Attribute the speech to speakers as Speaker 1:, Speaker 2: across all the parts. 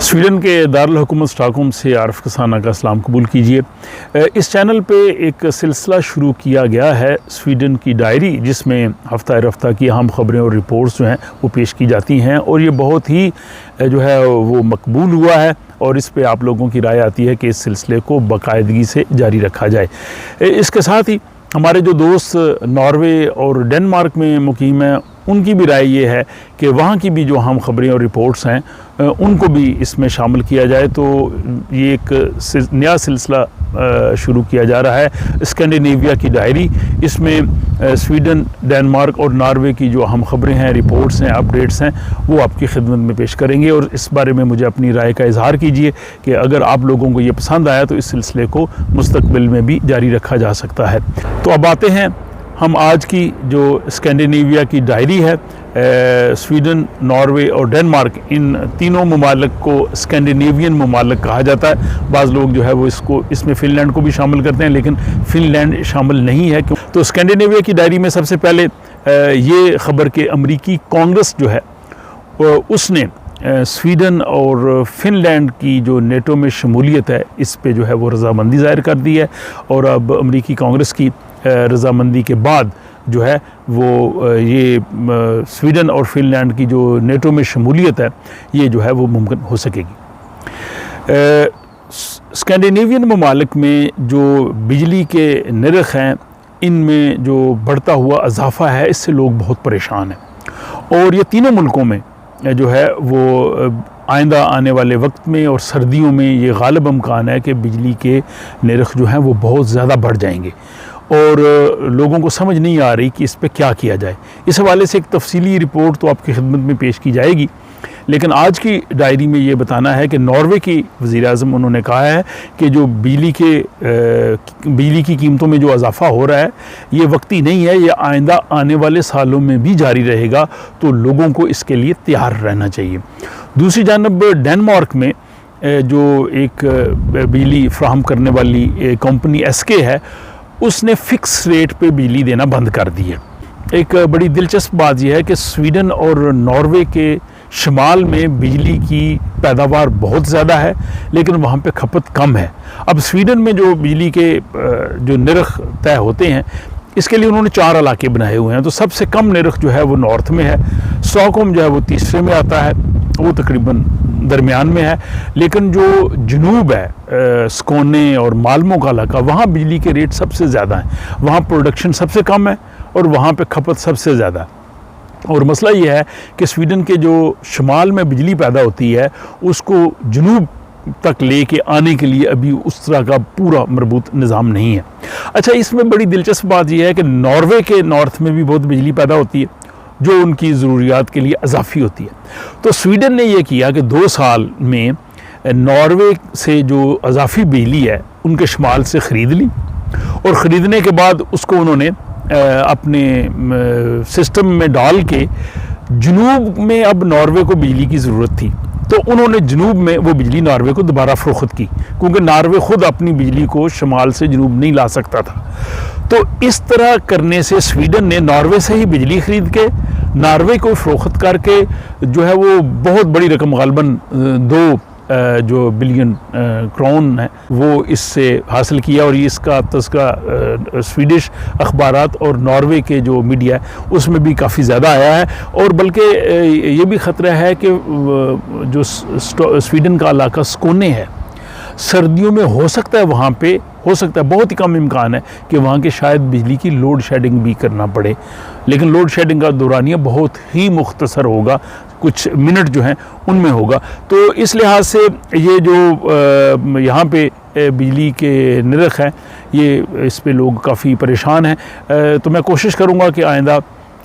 Speaker 1: Sweden के दारुल हुकूमत Stockholm से आरिफ कसाना का सलाम कबूल कीजिए। इस चैनल पे एक सिलसिला शुरू किया गया है स्वीडन की डायरी, जिसमें हफ्ता की अहम खबरें और रिपोर्ट्स जो हैं वो पेश की जाती हैं और ये बहुत ही जो है वो मकबूल हुआ है और इस पे आप लोगों की राय आती है कि इस सिलसिले को बाकायदगी से जारी रखा जाए। इसके साथ ही हमारे जो दोस्त नॉर्वे और डेनमार्क में मुकीम हैं उनकी भी राय ये है कि वहाँ की भी जो अहम खबरें और रिपोर्ट्स हैं उनको भी इसमें शामिल किया जाए। तो ये एक नया सिलसिला शुरू किया जा रहा है स्कैंडिनेविया की डायरी। इसमें स्वीडन, डेनमार्क और नॉर्वे की जो अहम खबरें हैं, रिपोर्ट्स हैं, अपडेट्स हैं, वो आपकी खिदमत में पेश करेंगे और इस बारे में मुझे अपनी राय का इजहार कीजिए कि अगर आप लोगों को ये पसंद आया तो इस सिलसिले को मुस्तकबिल में भी जारी रखा जा सकता है। तो अब आते हैं हम आज की जो स्कैंडिनेविया की डायरी है। स्वीडन, नॉर्वे और डेनमार्क, इन तीनों ममालिक को स्कैंडिनेवियन ममालिक कहा जाता है। बाज़ लोग जो है वो इसमें फ़िनलैंड को भी शामिल करते हैं, लेकिन फ़िनलैंड शामिल नहीं है। तो स्कैंडिनेविया की डायरी में सबसे पहले ये ख़बर कि अमरीकी कांग्रेस जो है उसने स्वीडन और फ़िनलैंड की जो नेटो में शमूलियत है इस पे जो है वो रज़ामंदी ज़ाहिर कर दी है और अब अमरीकी कांग्रेस की रज़ामंदी के बाद जो है वो ये स्वीडन और फ़िनलैंड की जो नेटो में शमूलियत है ये जो है वो मुमकिन हो सकेगी। स्कैंडिनेवियन ममालिक में जो बिजली के निरख हैं इनमें जो बढ़ता हुआ इजाफ़ा है इससे लोग बहुत परेशान हैं और ये तीनों मुल्कों में जो है वो आइंदा आने वाले वक्त में और सर्दियों में ये गालिब इम्कान है कि बिजली के निरख जो हैं वो बहुत ज़्यादा बढ़ जाएंगे और लोगों को समझ नहीं आ रही कि इस पे क्या किया जाए। इस हवाले से एक तफसीली रिपोर्ट तो आपकी खिदमत में पेश की जाएगी, लेकिन आज की डायरी में ये बताना है कि नॉर्वे की वज़ीर-ए-आज़म उन्होंने कहा है कि जो बिजली की कीमतों में जो इजाफ़ा हो रहा है ये वक्ती नहीं है, ये आइंदा आने वाले सालों में भी जारी रहेगा, तो लोगों को इसके लिए तैयार रहना चाहिए। दूसरी जानब डेनमार्क में जो एक बिजली फ्राहम करने वाली कंपनी एसके है उसने फ़िक्स रेट पे बिजली देना बंद कर दी है। एक बड़ी दिलचस्प बात यह है कि स्वीडन और नॉर्वे के शुमाल में बिजली की पैदावार बहुत ज़्यादा है लेकिन वहाँ पे खपत कम है। अब स्वीडन में जो बिजली के जो निरख तय होते हैं इसके लिए उन्होंने 4 इलाके बनाए हुए हैं। तो सबसे कम निरख जो है वो नॉर्थ में है, स्टॉकहोम जो है वो तीसरे में आता है, वो तकरीबन दरमियान में है, लेकिन जो जनूब है स्कोने और माल्मो का इलाका वहाँ बिजली के रेट सबसे ज़्यादा हैं, वहाँ प्रोडक्शन सबसे कम है और वहाँ पे खपत सबसे ज़्यादा है। और मसला ये है कि स्वीडन के जो शुमाल में बिजली पैदा होती है उसको जनूब तक लेके आने के लिए अभी उस तरह का पूरा मरबूत निज़ाम नहीं है। अच्छा, इसमें बड़ी दिलचस्प बात यह है कि नॉर्वे के नॉर्थ में भी बहुत बिजली पैदा होती है जो उनकी ज़रूरियात के लिए इजाफी होती है। तो स्वीडन ने यह किया कि 2 साल में नॉर्वे से जो इजाफी बिजली है उनके शुमाल से ख़रीद ली और ख़रीदने के बाद उसको उन्होंने अपने सिस्टम में डाल के जनूब में अब नॉर्वे को बिजली की ज़रूरत थी तो उन्होंने जनूब में वो बिजली नॉर्वे को दोबारा फ़रोख्त की, क्योंकि नॉर्वे ख़ुद अपनी बिजली को शुमाल से जनूब नहीं ला सकता था। तो इस तरह करने से स्वीडन ने नॉर्वे से ही बिजली ख़रीद के नॉर्वे को फ़रोख्त करके जो है वो बहुत बड़ी रकम गालबन 2 जो बिलियन क्राउन है वो इससे हासिल किया और इसका तस्करा स्वीडिश अखबारात और नॉर्वे के जो मीडिया है उसमें भी काफ़ी ज़्यादा आया है। और बल्कि ये भी ख़तरा है कि जो स्वीडन का इलाका स्कोने है सर्दियों में हो सकता है वहाँ पे हो सकता है, बहुत ही कम इम्कान है कि वहाँ के शायद बिजली की लोड शेडिंग भी करना पड़े, लेकिन लोड शेडिंग का दौरानिया बहुत ही मुख्तसर होगा, कुछ मिनट जो हैं उनमें होगा। तो इस लिहाज से ये जो यहाँ पे बिजली के निरख हैं ये इस पे लोग काफ़ी परेशान हैं। तो मैं कोशिश करूँगा कि आइंदा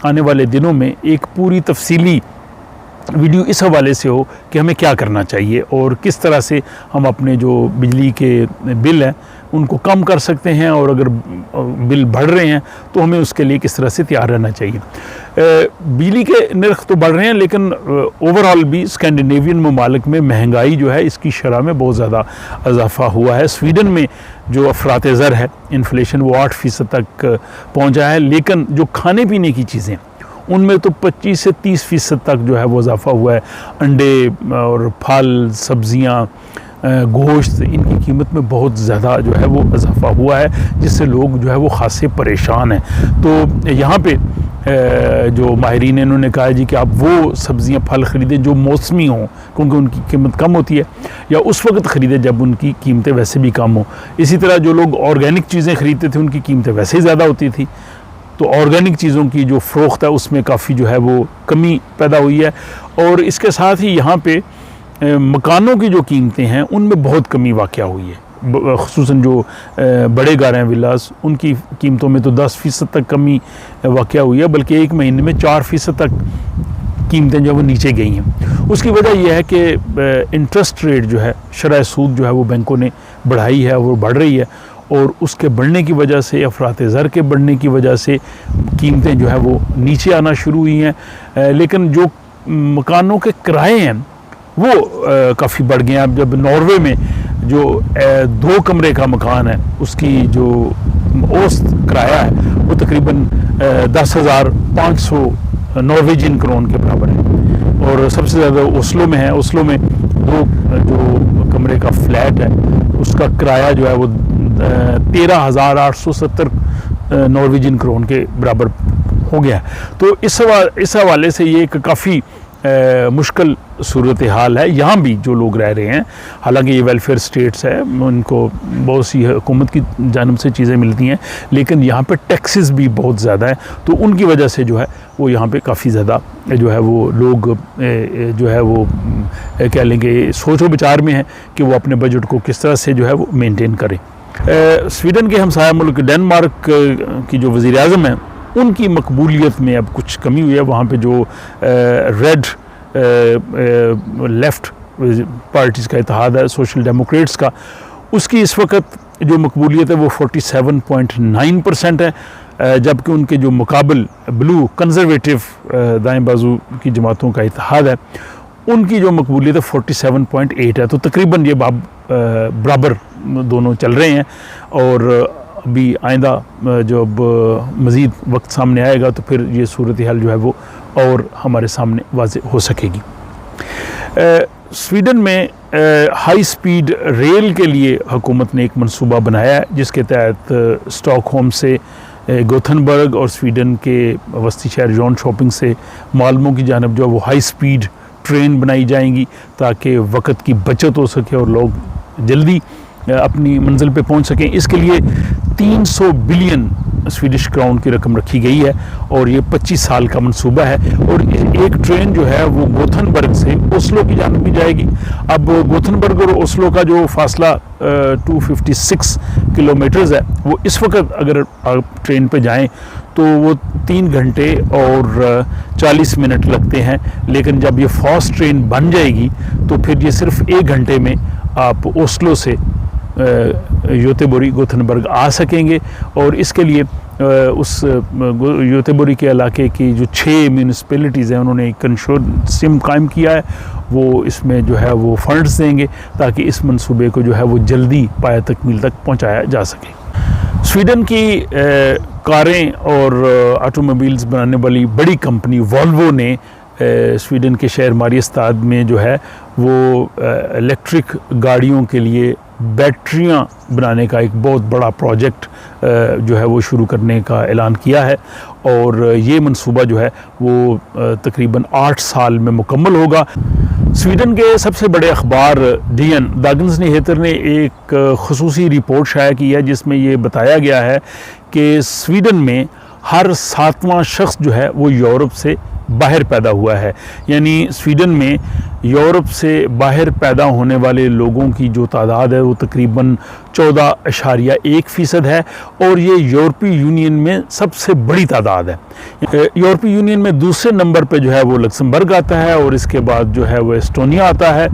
Speaker 1: आने वाले दिनों में एक पूरी तफसीली वीडियो इस हवाले से हो कि हमें क्या करना चाहिए और किस तरह से हम अपने जो बिजली के बिल हैं उनको कम कर सकते हैं और अगर बिल बढ़ रहे हैं तो हमें उसके लिए किस तरह से तैयार रहना चाहिए। बिजली के नर्ख तो बढ़ रहे हैं लेकिन ओवरऑल भी स्कैंडिनेवियन ममालिक में महंगाई जो है इसकी शरह में बहुत ज़्यादा इजाफा हुआ है। स्वीडन में जो अफरात ज़र है इन्फ्लेशन वो 8% तक पहुँचा है, लेकिन जो खाने पीने की चीज़ें उनमें तो 25 से 30% तक जो है वो इजाफा हुआ है। अंडे और फल, सब्जियां, गोश्त, इनकी कीमत में बहुत ज़्यादा जो है वो इजाफा हुआ है, जिससे लोग जो है वो खासे परेशान हैं। तो यहाँ पे जो माहिरीन हैं उन्होंने कहा है जी कि आप वो सब्ज़ियाँ फल ख़रीदें जो मौसमी हों, क्योंकि उनकी कीमत कम होती है, या उस वक्त ख़रीदें जब उनकी कीमतें वैसे भी कम हों। इसी तरह जो लोग ऑर्गेनिक चीज़ें ख़रीदते थे उनकी कीमतें वैसे ही ज़्यादा होती थी, तो ऑर्गेनिक चीज़ों की जो फ़रोख्त है उसमें काफ़ी जो है वो कमी पैदा हुई है। और इसके साथ ही यहाँ पे मकानों की जो कीमतें हैं उनमें बहुत कमी वाक़या हुई है, ख़ुसूसन जो बड़े घर हैं विलास, उनकी कीमतों में तो 10% तक कमी वाक़या हुई है, बल्कि एक महीने में 4% तक कीमतें जो है वो नीचे गई हैं। उसकी वजह यह है कि इंटरेस्ट रेट जो है, शरह सूद जो है वो बैंकों ने बढ़ाई है, वो बढ़ रही है, और उसके बढ़ने की वजह से, अफरात ज़र के बढ़ने की वजह से कीमतें जो है वो नीचे आना शुरू हुई हैं। लेकिन जो मकानों के किराए हैं वो काफ़ी बढ़ गए हैं। अब जब नॉर्वे में जो 2 कमरे का मकान है उसकी जो औसत किराया है वो तकरीबन 10,500 नॉर्वेजियन क्रोन के बराबर है, और सबसे ज़्यादा ओस्लो में है। ओस्लो में 2 जो कमरे का फ्लैट है उसका किराया जो है वो 13,870 नॉर्वेजियन क्रोन के बराबर हो गया है। तो इस हवाले से ये एक काफ़ी मुश्किल सूरत हाल है यहाँ भी जो लोग रह रहे हैं। हालांकि ये वेलफेयर स्टेट्स है, उनको बहुत सी हुकूमत की जानिब से चीज़ें मिलती हैं, लेकिन यहाँ पे टैक्सेस भी बहुत ज़्यादा है, तो उनकी वजह से जो है वो यहाँ पे काफ़ी ज़्यादा जो है वो लोग जो है वो कह लेंगे सोचो विचार में है कि वो अपने बजट को किस तरह से जो है वो मेनटेन करें। स्वीडन के हमसाया मुल्क डेनमार्क की जो वज़ीर आज़म हैं उनकी मकबूलियत में अब कुछ कमी हुई है। वहाँ पे जो रेड लेफ़्ट पार्टीज़ का इत्तेहाद है, सोशल डेमोक्रेट्स का, उसकी इस वक्त जो मकबूलियत है वो 47.9% है, जबकि उनके जो मुकाबल ब्लू कंजर्वेटिव दाएं बाजू की जमातों का इत्तेहाद है उनकी जो मकबूलियत है 47.8 है। तो तकरीबन ये बराबर दोनों चल रहे हैं, और अभी आइंदा जब मज़ीद वक्त सामने आएगा तो फिर ये सूरत हाल जो है वो और हमारे सामने वाज़ेह हो सकेगी। स्वीडन में हाई स्पीड रेल के लिए हुकूमत ने एक मंसूबा बनाया है, जिसके तहत स्टॉकहोम से गोथनबर्ग और स्वीडन के वस्ती शहर जॉनशॉपिंग से मालमों की जानब जो वो हाई स्पीड ट्रेन बनाई जाएंगी, ताकि वक्त की बचत हो सके और लोग जल्दी अपनी मंजिल पे पहुंच सकें। इसके लिए 300 बिलियन स्वीडिश क्राउन की रकम रखी गई है, और ये 25 साल का मंसूबा है। और एक ट्रेन जो है वो गोथनबर्ग से ओस्लो की जानब भी जाएगी। अब गोथनबर्ग और ओस्लो का जो फासला 256 किलोमीटर्स है, वो इस वक्त अगर आप ट्रेन पे जाएं तो वो 3 घंटे और 40 मिनट लगते हैं, लेकिन जब ये फास्ट ट्रेन बन जाएगी तो फिर ये सिर्फ 1 घंटे में आप ओस्लो से योतेबोरी गोथनबर्ग आ सकेंगे। और इसके लिए उस योतेबोरी के इलाके की जो 6 म्यूनिसिपैलिटीज़ हैं उन्होंने एक कंसोर्टियम कायम किया है, वो इसमें जो है वो फंड्स देंगे ताकि इस मंसूबे को जो है वो जल्दी पाया तकमील तक पहुंचाया जा सके। स्वीडन की कारें और ऑटोमोबाइल्स बनाने वाली बड़ी कंपनी वॉल्वो ने स्वीडन के शहर मारियस्ताद में जो है वो इलेक्ट्रिक गाड़ियों के लिए बैटरियां बनाने का एक बहुत बड़ा प्रोजेक्ट जो है वो शुरू करने का ऐलान किया है, और ये मंसूबा जो है वो तकरीबन 8 साल में मुकम्मल होगा। स्वीडन के सबसे बड़े अखबार DN दागन्स नीहेतर ने एक खुसूसी रिपोर्ट शाया की है, जिसमें ये बताया गया है कि स्वीडन में हर 7वां शख्स जो है वो यूरोप से बाहर पैदा हुआ है। यानी स्वीडन में यूरोप से बाहर पैदा होने वाले लोगों की जो तादाद है वो तकरीबन 14.1% है, और ये यूरोपीय यूनियन में सबसे बड़ी तादाद है। यूरोपीय यूनियन में दूसरे नंबर पे जो है वो लक्समबर्ग आता है, और इसके बाद जो है वो एस्टोनिया आता है।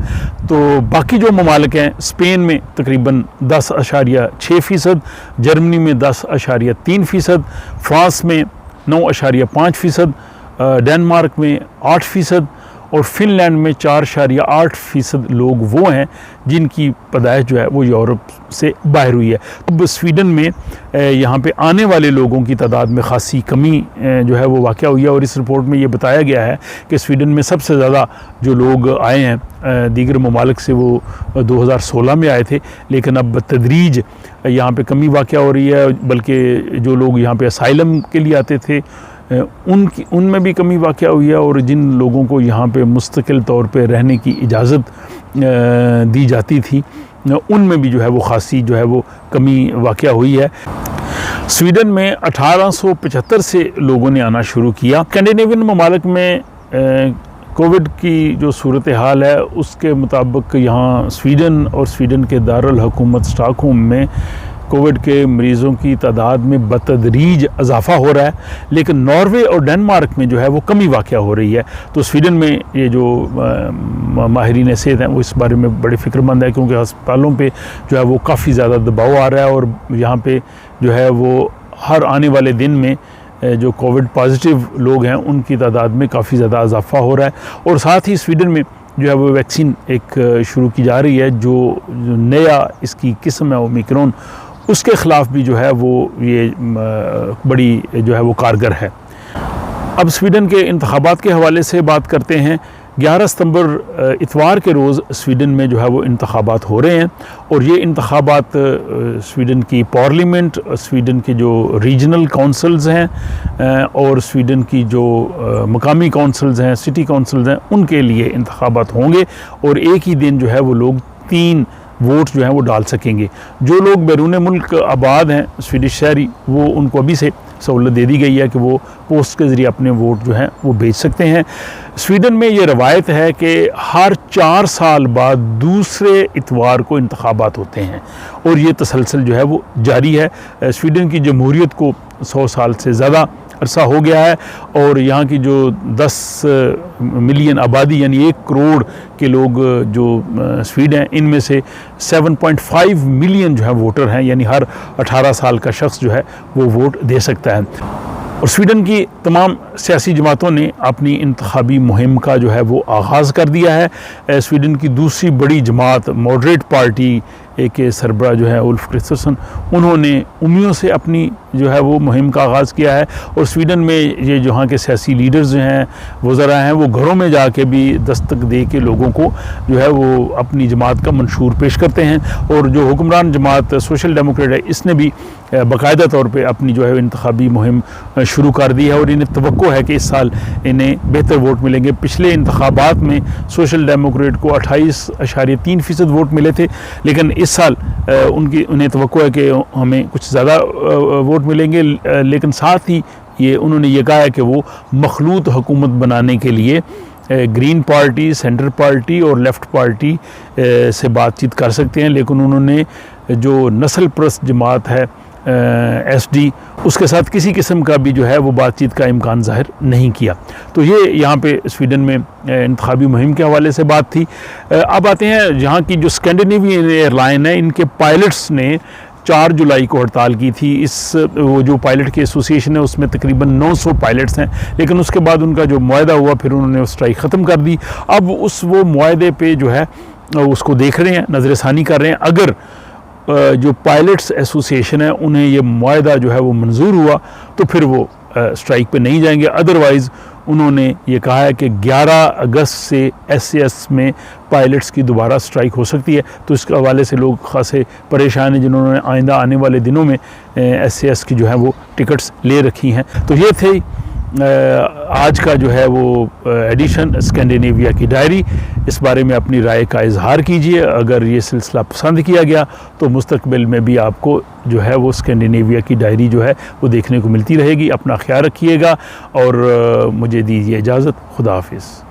Speaker 1: तो बाकी जो ममालिक हैं, स्पेन में तकरीबन 10.6%, जर्मनी में 10.3%, फ्रांस में 9.5%, डेनमार्क में 8%, और फ़िनलैंड में 4.8% लोग वो हैं जिनकी पैदाइश जो है वो यूरोप से बाहर हुई है। अब स्वीडन में यहाँ पे आने वाले लोगों की तादाद में ख़ासी कमी जो है वो वाक़या हुई है, और इस रिपोर्ट में ये बताया गया है कि स्वीडन में सबसे ज़्यादा जो लोग आए हैं दीगर ममालिक से वो 2016 में आए थे, लेकिन अब बतदरीज यहाँ पे कमी वाक़या हो रही है, बल्कि जो लोग यहाँ पे असाइलम के लिए आते थे उनमें भी कमी वाक़या हुई है, और जिन लोगों को यहाँ पे मुस्तकिल तौर पे रहने की इजाज़त दी जाती थी उनमें भी जो है वो ख़ासी जो है वो कमी वाक़या हुई है। स्वीडन में 1875 से लोगों ने आना शुरू किया। स्कैंडिनेवियन ममालिक में कोविड की जो सूरत हाल है उसके मुताबिक यहाँ स्वीडन और स्वीडन के दारुल हुकूमत स्टॉकहोम में कोविड के मरीज़ों की तादाद में बतदरीज इजाफ़ा हो रहा है, लेकिन नॉर्वे और डेनमार्क में जो है वो कमी वाक़या हो रही है। तो स्वीडन में ये जो माहिरीन सेहत हैं वो इस बारे में बड़े फ़िक्रमंद है, क्योंकि अस्पतालों पे जो है वो काफ़ी ज़्यादा दबाव आ रहा है, और यहाँ पे जो है वो हर आने वाले दिन में जो कोविड पॉजिटिव लोग हैं उनकी तादाद में काफ़ी ज़्यादा इजाफ़ा हो रहा है। और साथ ही स्वीडन में जो है वो वैक्सीन एक शुरू की जा रही है, जो नया इसकी किस्म है ओमिक्रॉन, उसके ख़िलाफ़ भी जो है वो ये बड़ी जो है वो कारगर है। अब स्वीडन के इंतखाबात के हवाले से बात करते हैं। 11 सितंबर इतवार के रोज़ स्वीडन में जो है वो इंतखाबात हो रहे हैं, और ये इंतखाबात स्वीडन की पार्लियामेंट, स्वीडन के जो रीजनल काउंसिल्स हैं और स्वीडन की जो मकामी काउंसिल्स हैं, सिटी काउंसिल्स हैं, उनके लिए इंतखाबात होंगे, और एक ही दिन जो है वो लोग 3 वोट जो हैं वो डाल सकेंगे। जो लोग बैरून मुल्क आबाद हैं स्वीडिश शहरी, वो उनको अभी से सहूलत दे दी गई है कि वो पोस्ट के ज़रिए अपने वोट जो हैं वो भेज सकते हैं। स्वीडन में ये रवायत है कि हर 4 साल बाद दूसरे इतवार को इंतखाबात होते हैं, और ये तसलसल जो है वो जारी है। स्वीडन की जमहूरियत को 100 साल से ज़्यादा अरसा हो गया है, और यहाँ की जो 10 मिलियन आबादी यानी 1 करोड़ के लोग जो स्वीड हैं, इनमें से 7.5 मिलियन जो है वोटर हैं, यानी हर 18 साल का शख्स जो है वो वोट दे सकता है। और स्वीडन की तमाम सियासी जमातों ने अपनी इंतखाबी मुहिम का जो है वो आगाज़ कर दिया है। स्वीडन की दूसरी बड़ी जमात मॉडरेट पार्टी के सरबराह जो है उल्फ क्रिस्टरसन, उन्होंने उम्मियों से अपनी जो है वो मुहिम का आगाज़ किया है, और स्वीडन में ये जहाँ के सियासी लीडर्स जो हैं, वज़रा हैं, वो घरों में जाके भी दस्तक दे के लोगों को जो है वो अपनी जमात का मंशूर पेश करते हैं। और जो हुक्मरान जमात सोशल डेमोक्रेट है, इसने भी बाकायदा तौर पे अपनी जो है इंतखाबी मुहिम शुरू कर दी है, और इन्हें तवक्को है कि इस साल इन्हें बेहतर वोट मिलेंगे। पिछले इंतखाबात में सोशल डेमोक्रेट को 28.3% वोट मिले थे, लेकिन इस साल उन्हें तवक्को है कि हमें कुछ ज़्यादा वोट मिलेंगे। लेकिन साथ ही उन्होंने ये कहा है कि वो मखलूत हुकूमत बनाने के लिए ग्रीन पार्टी, सेंटर पार्टी और लेफ़्ट पार्टी से बातचीत कर सकते हैं, लेकिन उन्होंने जो नस्ल परस्त जमात है SD, उसके साथ किसी किस्म का भी जो है वो बातचीत का इम्कान ज़ाहिर नहीं किया। तो ये यहाँ पे स्वीडन में इंतखाबी मुहिम के हवाले से बात थी। अब आते हैं जहाँ की जो स्कैंडिनेवियन एयरलाइन है, इनके पायलट्स ने 4 जुलाई को हड़ताल की थी। वो जो पायलट की एसोसिएशन है उसमें तकरीबन 900 पायलट्स हैं, लेकिन उसके बाद उनका जो मुआहदा हुआ फिर उन्होंने स्ट्राइक ख़त्म कर दी। अब वो मुआहदे पे जो है उसको देख रहे हैं, नज़रसानी कर रहे हैं। अगर जो पायलट्स एसोसिएशन है उन्हें ये मुआहदा जो है वो मंजूर हुआ तो फिर वो स्ट्राइक पे नहीं जाएंगे। अदरवाइज़ उन्होंने ये कहा है कि 11 अगस्त से SAS में पायलट्स की दोबारा स्ट्राइक हो सकती है। तो इसके हवाले से लोग खासे परेशान हैं जिन्होंने आइंदा आने वाले दिनों में SAS की जो है वो टिकट्स ले रखी हैं। तो ये थे आज का जो है वो एडिशन स्कैंडिनेविया की डायरी। इस बारे में अपनी राय का इजहार कीजिए। अगर ये सिलसिला पसंद किया गया तो मुस्तकबिल में भी आपको जो है वो स्कैंडिनेविया की डायरी जो है वो देखने को मिलती रहेगी। अपना ख्याल रखिएगा और मुझे दीजिए इजाज़त। खुदा हाफिज़।